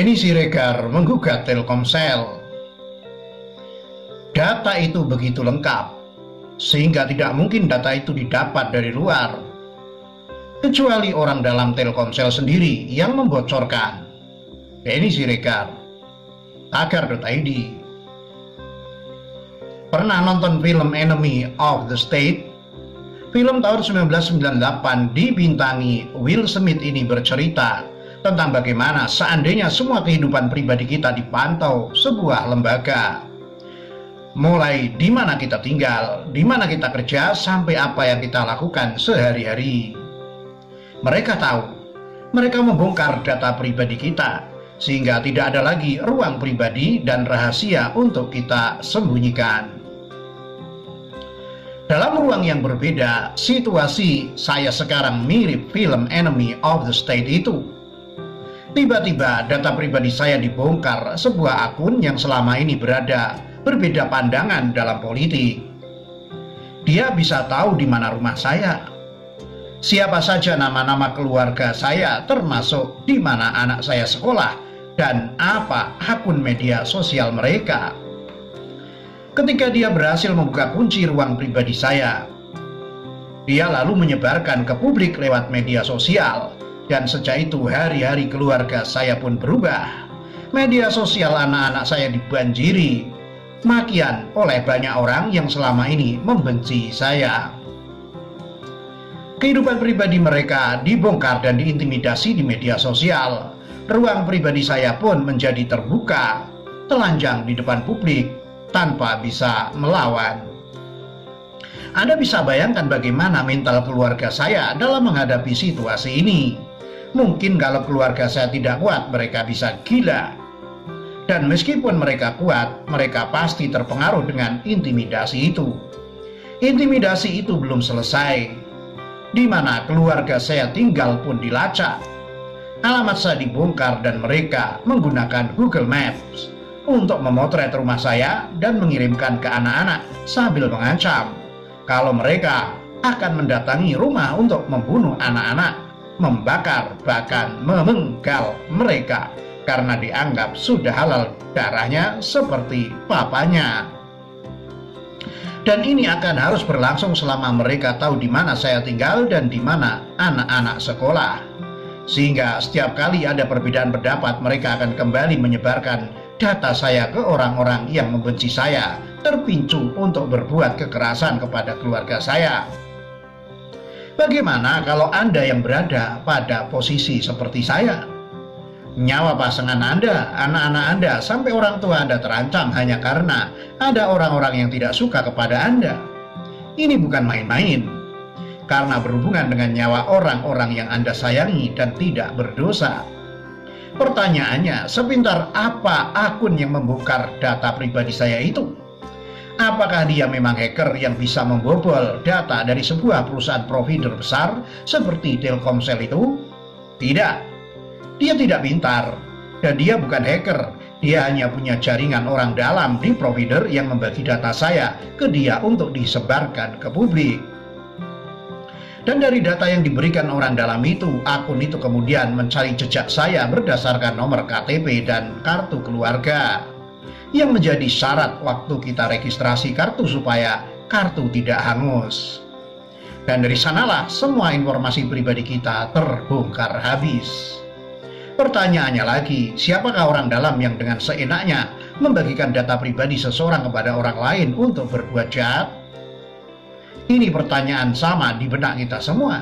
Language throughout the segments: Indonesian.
Denny Siregar menggugat Telkomsel. Data itu begitu lengkap, sehingga tidak mungkin data itu didapat dari luar, kecuali orang dalam Telkomsel sendiri yang membocorkan. Denny Siregar, Tagar.id. Pernah nonton film Enemy of the State? Film tahun 1998 dibintangi Will Smith ini bercerita tentang bagaimana seandainya semua kehidupan pribadi kita dipantau sebuah lembaga. Mulai di mana kita tinggal, di mana kita kerja, sampai apa yang kita lakukan sehari-hari. Mereka tahu, mereka membongkar data pribadi kita, sehingga tidak ada lagi ruang pribadi dan rahasia untuk kita sembunyikan. Dalam ruang yang berbeda, situasi saya sekarang mirip film Enemy of the State itu. Tiba-tiba data pribadi saya dibongkar sebuah akun yang selama ini berbeda pandangan dalam politik. Dia bisa tahu di mana rumah saya, siapa saja nama-nama keluarga saya, termasuk di mana anak saya sekolah dan apa akun media sosial mereka. Ketika dia berhasil membuka kunci ruang pribadi saya, dia lalu menyebarkan ke publik lewat media sosial, dan sejak itu hari-hari keluarga saya pun berubah. Media sosial anak-anak saya dibanjiri makian oleh banyak orang yang selama ini membenci saya. Kehidupan pribadi mereka dibongkar dan diintimidasi di media sosial. Ruang pribadi saya pun menjadi terbuka, telanjang di depan publik tanpa bisa melawan. Anda bisa bayangkan bagaimana mental keluarga saya dalam menghadapi situasi ini. Mungkin kalau keluarga saya tidak kuat, mereka bisa gila. Dan meskipun mereka kuat, mereka pasti terpengaruh dengan intimidasi itu. Intimidasi itu belum selesai, di mana keluarga saya tinggal pun dilacak. Alamat saya dibongkar dan mereka menggunakan Google Maps untuk memotret rumah saya dan mengirimkan ke anak-anak sambil mengancam kalau mereka akan mendatangi rumah untuk membunuh anak-anak, membakar, bahkan memenggal mereka karena dianggap sudah halal darahnya seperti papanya. Dan ini akan harus berlangsung selama mereka tahu di mana saya tinggal dan di mana anak-anak sekolah. Sehingga setiap kali ada perbedaan pendapat, mereka akan kembali menyebarkan data saya ke orang-orang yang membenci saya, terpicu untuk berbuat kekerasan kepada keluarga saya. Bagaimana kalau Anda yang berada pada posisi seperti saya? Nyawa pasangan Anda, anak-anak Anda, sampai orang tua Anda terancam hanya karena ada orang-orang yang tidak suka kepada Anda. Ini bukan main-main, karena berhubungan dengan nyawa orang-orang yang Anda sayangi dan tidak berdosa. Pertanyaannya, sepintar apa akun yang membongkar data pribadi saya itu? Apakah dia memang hacker yang bisa membobol data dari sebuah perusahaan provider besar seperti Telkomsel itu? Tidak. Dia tidak pintar, dan dia bukan hacker. Dia hanya punya jaringan orang dalam di provider yang membagi data saya ke dia untuk disebarkan ke publik. Dan dari data yang diberikan orang dalam itu, akun itu kemudian mencari jejak saya berdasarkan nomor KTP dan kartu keluarga, yang menjadi syarat waktu kita registrasi kartu supaya kartu tidak hangus. Dan dari sanalah semua informasi pribadi kita terbongkar habis. Pertanyaannya lagi, siapakah orang dalam yang dengan seenaknya membagikan data pribadi seseorang kepada orang lain untuk berbuat jahat? Ini pertanyaan sama di benak kita semua.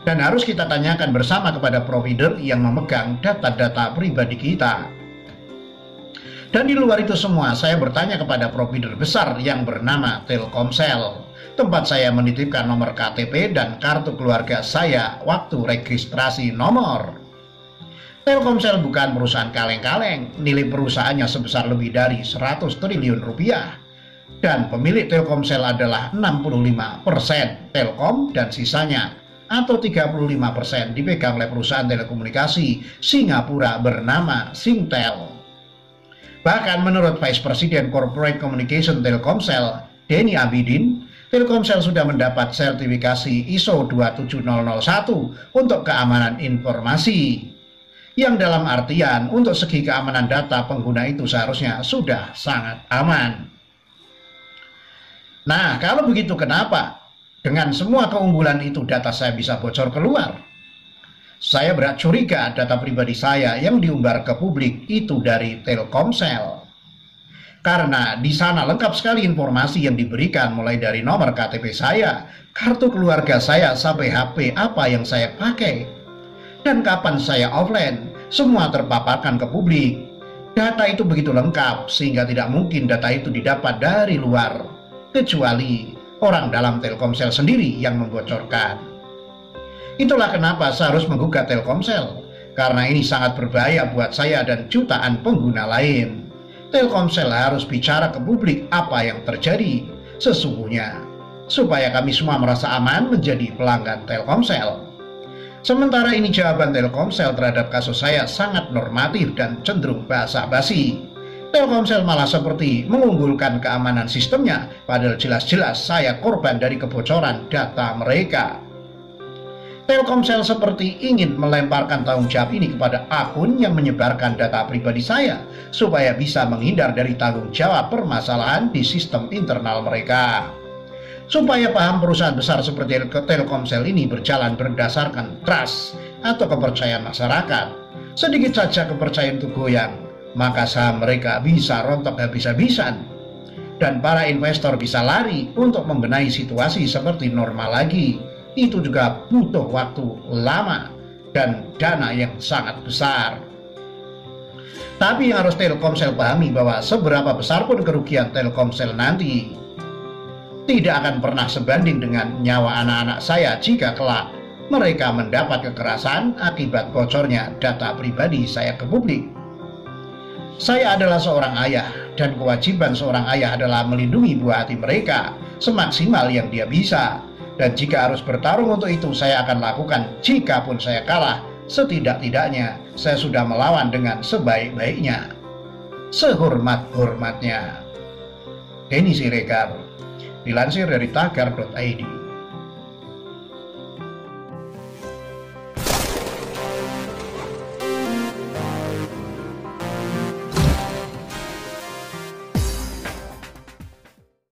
Dan harus kita tanyakan bersama kepada provider yang memegang data-data pribadi kita. Dan di luar itu semua, saya bertanya kepada provider besar yang bernama Telkomsel, tempat saya menitipkan nomor KTP dan kartu keluarga saya waktu registrasi nomor. Telkomsel bukan perusahaan kaleng-kaleng, nilai perusahaannya sebesar lebih dari 100 triliun rupiah. Dan pemilik Telkomsel adalah 65% Telkom dan sisanya atau 35% dipegang oleh perusahaan telekomunikasi Singapura bernama Singtel. Bahkan menurut Vice President Corporate Communication Telkomsel, Denny Abidin, Telkomsel sudah mendapat sertifikasi ISO 27001 untuk keamanan informasi. yang dalam artian untuk segi keamanan data pengguna itu seharusnya sudah sangat aman. Nah, kalau begitu kenapa dengan semua keunggulan itu data saya bisa bocor keluar? Saya berat curiga data pribadi saya yang diumbar ke publik itu dari Telkomsel. Karena di sana lengkap sekali informasi yang diberikan, mulai dari nomor KTP saya, kartu keluarga saya, sampai HP apa yang saya pakai, dan kapan saya offline, semua terpaparkan ke publik. Data itu begitu lengkap sehingga tidak mungkin data itu didapat dari luar, kecuali orang dalam Telkomsel sendiri yang membocorkan. Itulah kenapa saya harus menggugat Telkomsel, karena ini sangat berbahaya buat saya dan jutaan pengguna lain. Telkomsel harus bicara ke publik apa yang terjadi sesungguhnya, supaya kami semua merasa aman menjadi pelanggan Telkomsel. Sementara ini jawaban Telkomsel terhadap kasus saya sangat normatif dan cenderung basa-basi. Telkomsel malah seperti mengunggulkan keamanan sistemnya, padahal jelas-jelas saya korban dari kebocoran data mereka. Telkomsel seperti ingin melemparkan tanggung jawab ini kepada akun yang menyebarkan data pribadi saya, supaya bisa menghindar dari tanggung jawab permasalahan di sistem internal mereka. Supaya paham perusahaan besar seperti Telkomsel ini berjalan berdasarkan trust atau kepercayaan masyarakat, sedikit saja kepercayaan itu goyang, maka saham mereka bisa rontok habis-habisan, dan para investor bisa lari untuk membenahi situasi seperti normal lagi. Itu juga butuh waktu lama dan dana yang sangat besar. Tapi yang harus Telkomsel pahami bahwa seberapa besar pun kerugian Telkomsel nanti, tidak akan pernah sebanding dengan nyawa anak-anak saya jika kelak mereka mendapat kekerasan akibat bocornya data pribadi saya ke publik. Saya adalah seorang ayah, dan kewajiban seorang ayah adalah melindungi buah hati mereka semaksimal yang dia bisa. Dan jika harus bertarung untuk itu, saya akan lakukan. Jika pun saya kalah, setidak-tidaknya saya sudah melawan dengan sebaik-baiknya, sehormat-hormatnya. Denny Siregar, dilansir dari tagar.id.